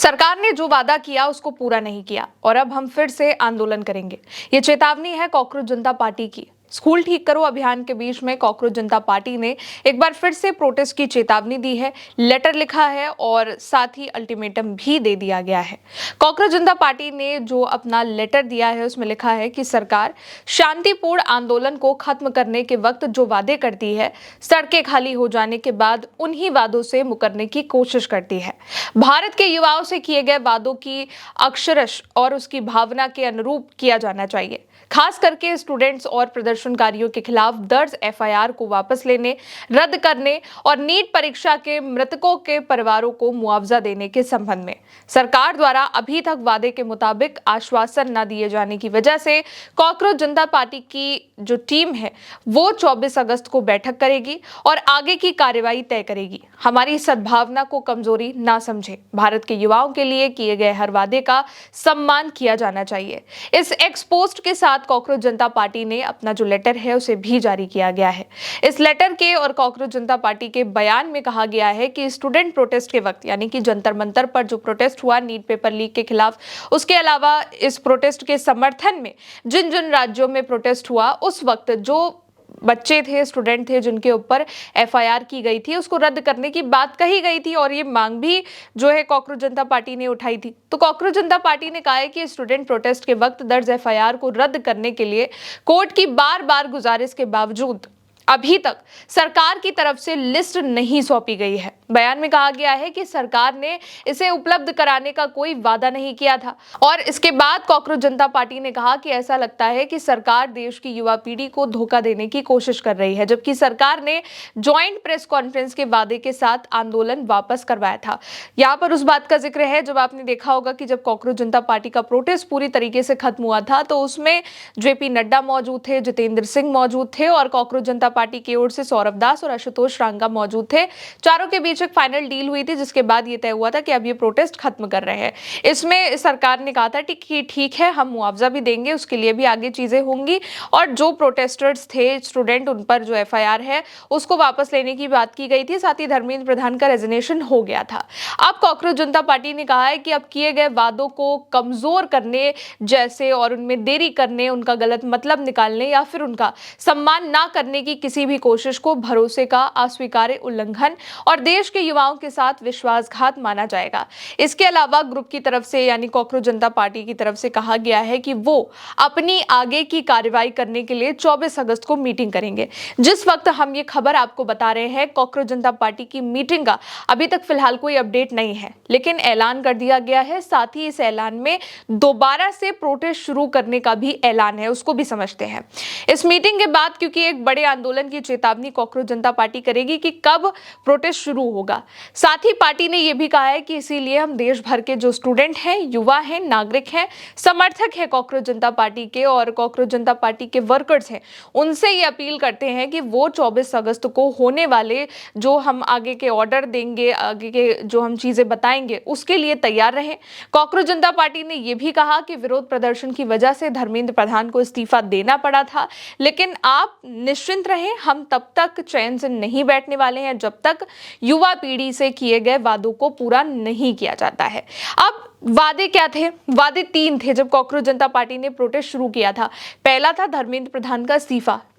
सरकार ने जो वादा किया उसको पूरा नहीं किया और अब हम फिर से आंदोलन करेंगे। ये चेतावनी है कॉकरोच जनता पार्टी की। स्कूल ठीक करो अभियान के बीच में कॉकरोच जनता पार्टी ने एक बार फिर से प्रोटेस्ट की चेतावनी दी है, लेटर लिखा है और साथ ही अल्टीमेटम भी दे दिया गया है। कॉकरोच जनता पार्टी ने जो अपना लेटर दिया है उसमें लिखा है कि सरकार शांतिपूर्ण आंदोलन को खत्म करने के वक्त जो वादे करती है, सड़कें खाली हो जाने के बाद उन्हीं वादों से मुकरने की कोशिश करती है। भारत के युवाओं से किए गए वादों की अक्षरश और उसकी भावना के अनुरूप किया जाना चाहिए। खास करके स्टूडेंट्स और प्रदर्शनकारियों के खिलाफ दर्ज एफआईआर को वापस लेने, रद्द करने और नीट परीक्षा के मृतकों के परिवारों को मुआवजा देने के संबंध में सरकार द्वारा अभी तक वादे के मुताबिक आश्वासन न दिए जाने की वजह से कॉकरोच जनता पार्टी की जो टीम है वो 24 अगस्त को बैठक करेगी और आगे की कार्रवाई तय करेगी। हमारी सद्भावना को कमजोरी ना समझे। भारत के युवाओं के लिए किए गए हर वादे का सम्मान किया जाना चाहिए। इस एक्स पोस्ट के साथ कॉकरोच जनता पार्टी ने अपना जो लेटर है उसे भी जारी किया गया है। इस लेटर के और कॉकरोच जनता पार्टी के बयान में कहा गया है कि स्टूडेंट प्रोटेस्ट के वक्त यानी कि जंतर मंतर पर जो प्रोटेस्ट हुआ नीट पेपर लीक के खिलाफ, उसके अलावा इस प्रोटेस्ट के समर्थन में जिन जिन राज्यों में प्रोटेस्ट हुआ उस वक्त जो बच्चे थे, स्टूडेंट थे जिनके ऊपर एफआईआर की गई थी, उसको रद्द करने की बात कही गई थी और ये मांग भी जो है कॉकरोच जनता पार्टी ने उठाई थी। तो कॉकरोच जनता पार्टी ने कहा है कि स्टूडेंट प्रोटेस्ट के वक्त दर्ज एफआईआर को रद्द करने के लिए कोर्ट की बार बार गुजारिश के बावजूद अभी तक सरकार की तरफ से लिस्ट नहीं सौंपी गई है। बयान में कहा गया है कि सरकार ने इसे उपलब्ध कराने का कोई वादा नहीं किया था और इसके बाद कॉकरोच जनता पार्टी ने कहा कि ऐसा लगता है कि सरकार देश की युवा पीढ़ी को धोखा देने की कोशिश कर रही है, जबकि सरकार ने ज्वाइंट प्रेस कॉन्फ्रेंस के वादे के साथ आंदोलन वापस करवाया था। यहाँ पर उस बात का जिक्र है, जब आपने देखा होगा कि जब कॉकरोच जनता पार्टी का प्रोटेस्ट पूरी तरीके से खत्म हुआ था तो उसमें जेपी नड्डा मौजूद थे, जितेंद्र सिंह मौजूद थे और कॉकरोच जनता पार्टी की ओर से सौरभ दास और आशुतोष रांगा मौजूद थे। चारों के बीच एक फाइनल डील हुई थी जिसके बाद ये तय हुआ था कि अब ये प्रोटेस्ट खत्म कर रहे हैं। इसमें सरकार ने कहा था कि ठीक है, हम मुआवजा भी देंगे, उसके लिए भी आगे चीजें होंगी और जो प्रोटेस्टर्स थे स्टूडेंट, उन पर जो एफआईआर है उसको वापस लेने की बात की गई थी। साथ ही धर्मेंद्र प्रधान का रेजिग्नेशन हो गया था। अब कॉकरोच जनता पार्टी ने कहा है कि अब किए गए वादों को कमजोर करने जैसे और उनमें देरी करने, उनका गलत मतलब निकालने या फिर उनका सम्मान ना करने की किसी भी कोशिश को भरोसे का अस्वीकार्य उल्लंघन और देश के युवाओं के साथ विश्वासघात माना जाएगा। इसके अलावा ग्रुप की तरफ से यानी कॉकरोच जनता पार्टी की तरफ से कहा गया है कि वो अपनी आगे की कार्रवाई करने के लिए 24 अगस्त को मीटिंग करेंगे। जिस वक्त हम ये खबर आपको बता रहे हैं, कॉकरोच जनता पार्टी की मीटिंग का अभी तक फिलहाल कोई अपडेट नहीं है, लेकिन ऐलान कर दिया गया है। साथ ही इस ऐलान में दोबारा से प्रोटेस्ट शुरू करने का भी ऐलान है, उसको भी समझते हैं। इस मीटिंग के बाद क्योंकि एक बड़े आंदोलन की चेतावनी कॉकरोच जनता पार्टी करेगी कि कब प्रोटेस्ट शुरू होगा। साथ ही पार्टी ने यह भी कहा है कि इसीलिए हम देश भर के जो स्टूडेंट हैं, युवा हैं, नागरिक हैं, समर्थक हैं कॉकरोच जनता पार्टी के और कॉकरोच जनता पार्टी के वर्कर्स हैं, उनसे ये अपील करते हैं कि वो 24 अगस्त को होने वाले जो हम आगे के ऑर्डर देंगे, आगे के जो हम चीजें बताएंगे, उसके लिए तैयार रहें। कॉकरोच जनता पार्टी ने यह भी कहा कि विरोध प्रदर्शन की वजह से धर्मेंद्र प्रधान को इस्तीफा देना पड़ा था, लेकिन आप निश्चिंत रहें, हम तब तक चैन से नहीं बैठने वाले हैं जब तक युवा पीढ़ी से किए गए वादों को पूरा नहीं किया जाता है। अब वादे क्या थे? वादे 3 थे जब कॉकरोच जनता पार्टी ने प्रोटेस्ट शुरू किया था। पहला था धर्मेंद्र प्रधान का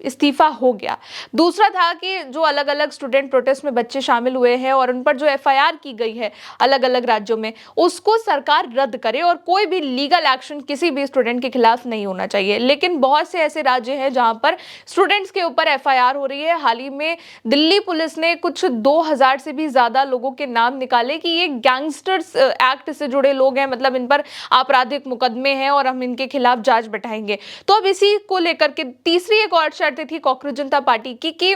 इस्तीफा हो गया। दूसरा था कि जो अलग अलग स्टूडेंट प्रोटेस्ट में बच्चे शामिल हुए हैं और उन पर जो एफआईआर की गई है अलग अलग राज्यों में, उसको सरकार रद्द करे और कोई भी लीगल एक्शन किसी भी स्टूडेंट के खिलाफ नहीं होना चाहिए। लेकिन बहुत से ऐसे राज्य हैं जहां पर स्टूडेंट्स के ऊपर एफआईआर हो रही है। हाल ही में दिल्ली पुलिस ने कुछ 2000 से भी ज्यादा लोगों के नाम निकाले कि ये गैंगस्टर्स एक्ट से जुड़े लोग हैं, मतलब इन पर आपराधिक मुकदमे हैं और हम इनके खिलाफ जांच बैठाएंगे। तो अब इसी को लेकर के तीसरी एक और शर्त थी कॉकरोच जनता पार्टी की कि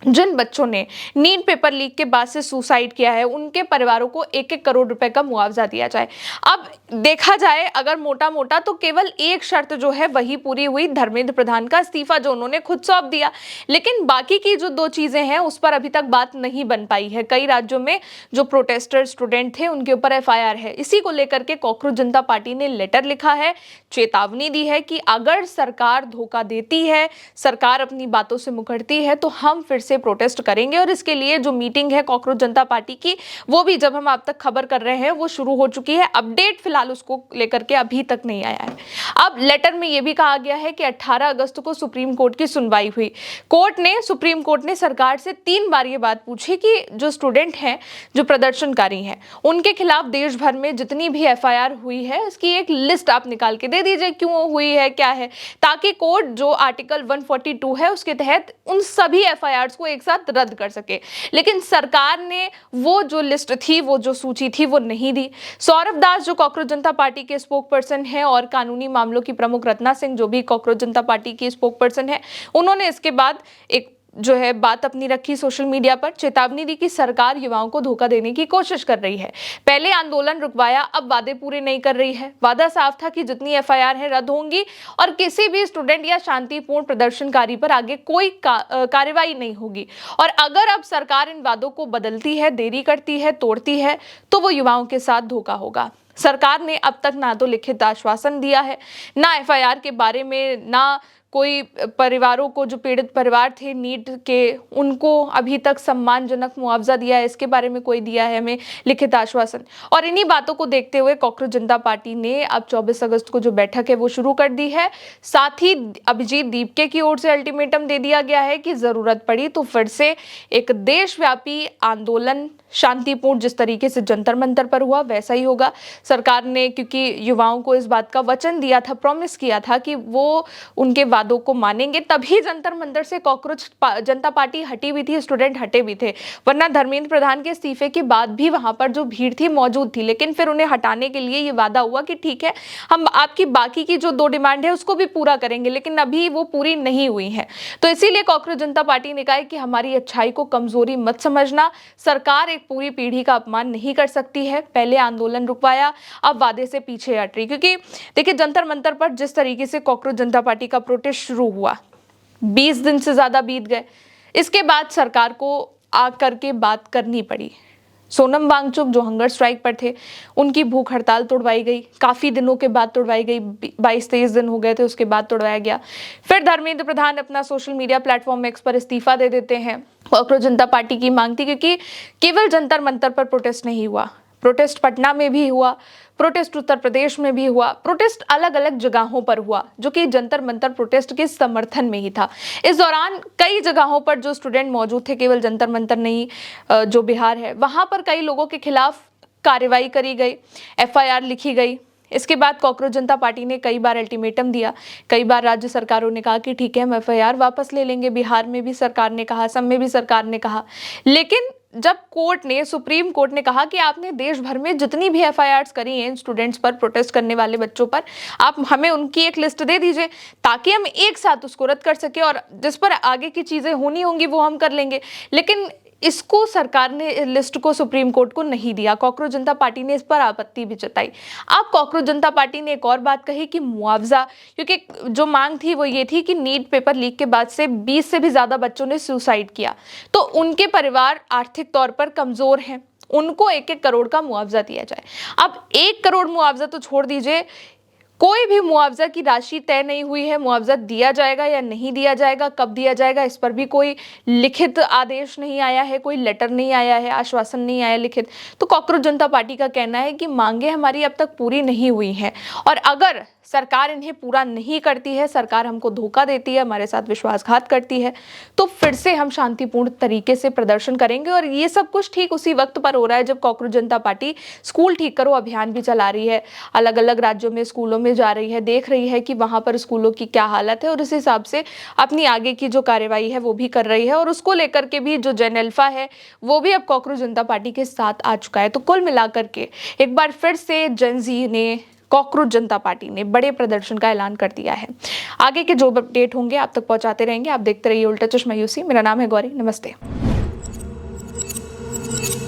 जिन बच्चों ने नीट पेपर लीक के बाद से सुसाइड किया है उनके परिवारों को 1-1 करोड़ रुपए का मुआवजा दिया जाए। अब देखा जाए अगर मोटा मोटा तो केवल एक शर्त जो है वही पूरी हुई, धर्मेंद्र प्रधान का इस्तीफा जो उन्होंने खुद सौंप दिया, लेकिन बाकी की जो 2 चीजें हैं उस पर अभी तक बात नहीं बन पाई है। कई राज्यों में जो प्रोटेस्टर स्टूडेंट थे उनके ऊपर एफआईआर है। इसी को लेकर के कॉकरोच जनता पार्टी ने लेटर लिखा है, चेतावनी दी है कि अगर सरकार धोखा देती है, सरकार अपनी बातों से मुकरती है तो हम फिर से से प्रोटेस्ट करेंगे और इसके लिए जो मीटिंग है कॉकरोच जनता पार्टी की, वो भी जब हम आप तक खबर कर रहे हैं वो शुरू हो चुकी है। अपडेट फिलहाल उसको लेकर के अभी तक नहीं आया है। अब लेटर में यह भी कहा गया है कि 18 अगस्त को सुप्रीम कोर्ट की सुनवाई हुई। सुप्रीम कोर्ट ने सरकार से 3 बार ये बात पूछी कि जो स्टूडेंट हैं, जो प्रदर्शनकारी हैं, उनके खिलाफ देश भर में जितनी भी एफआईआर हुई है इसकी एक लिस्ट आप निकाल के दे दीजिए, क्यों हुई है, क्या है, ताकि कोर्ट जो आर्टिकल 142 है उसके तहत उन सभी एफआईआर्स को एक साथ रद्द कर सके। लेकिन सरकार ने वो जो लिस्ट थी, वो जो सूची थी, वो नहीं दी। सौरभ दास जो कॉकरोच जनता पार्टी के स्पोक पर्सन है और कानूनी मामलों की प्रमुख रत्ना सिंह जो भी कॉकरोच जनता पार्टी की स्पोक पर्सन है, उन्होंने इसके बाद एक जो है बात अपनी रखी सोशल मीडिया पर, चेतावनी दी कि सरकार युवाओं को धोखा देने की कोशिश कर रही है। पहले आंदोलन रुकवाया, अब वादे पूरे नहीं कर रही है। वादा साफ था कि जितनी एफआईआर है रद्द होंगी और किसी भी स्टूडेंट या शांतिपूर्ण प्रदर्शनकारी पर आगे कोई कार्रवाई नहीं होगी। और अगर अब सरकार इन वादों को बदलती है, देरी करती है, तोड़ती है, तो वो युवाओं के साथ धोखा होगा। सरकार ने अब तक ना तो लिखित आश्वासन दिया है, ना एफआईआर के बारे में, ना कोई परिवारों को, जो पीड़ित परिवार थे नीट के, उनको अभी तक सम्मानजनक मुआवजा दिया है, इसके बारे में कोई दिया है हमें लिखित आश्वासन। और इन्हीं बातों को देखते हुए कॉकरोच जनता पार्टी ने अब 24 अगस्त को जो बैठक है वो शुरू कर दी है। साथ ही अभिजीत दीपके की ओर से अल्टीमेटम दे दिया गया है कि जरूरत पड़ी तो फिर से एक देशव्यापी आंदोलन, शांतिपूर्ण जिस तरीके से जंतर मंतर पर हुआ वैसा ही होगा। सरकार ने क्योंकि युवाओं को इस बात का वचन दिया था, प्रॉमिस किया था कि वो उनके वादों को मानेंगे, तभी जंतर मंतर से कॉकरोच जनता पार्टी हटी भी थी, स्टूडेंट हटे भी थे। वरना धर्मेंद्र प्रधान के इस्तीफे के बाद भी वहां पर जो भीड़ थी मौजूद थी, लेकिन फिर उन्हें हटाने के लिए ये वादा हुआ कि ठीक है, हम आपकी बाकी की जो 2 डिमांड है उसको भी पूरा करेंगे, लेकिन अभी वो पूरी नहीं हुई है। तो इसीलिए कॉकरोच जनता पार्टी ने कहा कि हमारी अच्छाई को कमजोरी मत समझना, सरकार एक पूरी पीढ़ी का अपमान नहीं कर सकती है। पहले आंदोलन रुकवाया, अब वादे से पीछे हट रही। क्योंकि देखिए, जंतर मंतर पर जिस तरीके से कॉकरोच जनता पार्टी का प्रोटेस्ट शुरू हुआ, 20 दिन से ज्यादा बीत गए, इसके बाद सरकार को आकर के बात करनी पड़ी। सोनम वांगचुक जो हंगर स्ट्राइक पर थे, उनकी भूख हड़ताल तोड़वाई गई, काफी दिनों के बाद तोड़वाई गई, 22-23 दिन हो गए थे, उसके बाद तोड़वाया गया। फिर धर्मेंद्र प्रधान अपना सोशल मीडिया प्लेटफॉर्म एक्स पर इस्तीफा दे देते हैं। कॉकरोच जनता पार्टी की मांग थी, क्योंकि केवल जंतर मंतर पर प्रोटेस्ट नहीं हुआ, प्रोटेस्ट पटना में भी हुआ, प्रोटेस्ट उत्तर प्रदेश में भी हुआ, प्रोटेस्ट अलग अलग जगहों पर हुआ, जो कि जंतर मंतर प्रोटेस्ट के समर्थन में ही था। इस दौरान कई जगहों पर जो स्टूडेंट मौजूद थे, केवल जंतर मंतर नहीं, जो बिहार है वहां पर कई लोगों के खिलाफ कार्रवाई करी गई, एफआईआर लिखी गई। इसके बाद कॉकरोच जनता पार्टी ने कई बार अल्टीमेटम दिया, कई बार राज्य सरकारों ने कहा कि ठीक है, हम एफआईआर वापस ले लेंगे। बिहार में भी सरकार ने कहा, असम में भी सरकार ने कहा। लेकिन जब सुप्रीम कोर्ट ने कहा कि आपने देश भर में जितनी भी एफआईआर्स करी हैं स्टूडेंट्स पर, प्रोटेस्ट करने वाले बच्चों पर, आप हमें उनकी एक लिस्ट दे दीजिए ताकि हम एक साथ उसको रद्द कर सके, और जिस पर आगे की चीजें होनी होंगी वो हम कर लेंगे। लेकिन इसको सरकार ने, लिस्ट को सुप्रीम कोर्ट को नहीं दिया। कॉकरोच जनता पार्टी ने इस पर आपत्ति भी जताई। अब कॉकरोच जनता पार्टी ने एक और बात कही कि मुआवजा, क्योंकि जो मांग थी वो ये थी कि नीट पेपर लीक के बाद से 20 से भी ज्यादा बच्चों ने सुसाइड किया, तो उनके परिवार आर्थिक तौर पर कमजोर हैं, उनको 1-1 करोड़ का मुआवजा दिया जाए। अब 1 करोड़ मुआवजा तो छोड़ दीजिए, कोई भी मुआवजा की राशि तय नहीं हुई है। मुआवजा दिया जाएगा या नहीं दिया जाएगा, कब दिया जाएगा, इस पर भी कोई लिखित आदेश नहीं आया है, कोई लेटर नहीं आया है, आश्वासन नहीं आया लिखित। तो कॉकरोच जनता पार्टी का कहना है कि मांगे हमारी अब तक पूरी नहीं हुई हैं, और अगर सरकार इन्हें पूरा नहीं करती है, सरकार हमको धोखा देती है, हमारे साथ विश्वासघात करती है, तो फिर से हम शांतिपूर्ण तरीके से प्रदर्शन करेंगे। और ये सब कुछ ठीक उसी वक्त पर हो रहा है जब कॉकरोच जनता पार्टी स्कूल ठीक करो अभियान भी चला रही है, अलग अलग राज्यों में स्कूलों में जा रही है, देख रही है कि वहां पर स्कूलों की क्या हालत है, और उस हिसाब से अपनी आगे की जो कार्यवाही है वो भी कर रही है। और उसको लेकर के भी जो जेन अल्फा है वो भी अब कॉकरोच जनता पार्टी के साथ आ चुका है। तो कुल मिलाकर के एक बार फिर से जेन ज़ी ने, कॉकरोच जनता पार्टी ने बड़े प्रदर्शन का ऐलान कर दिया है। आगे के जो अपडेट होंगे आप तक पहुंचाते रहेंगे। आप देखते रहिए उल्टा चश्मा यूसी। मेरा नाम है गौरी। नमस्ते।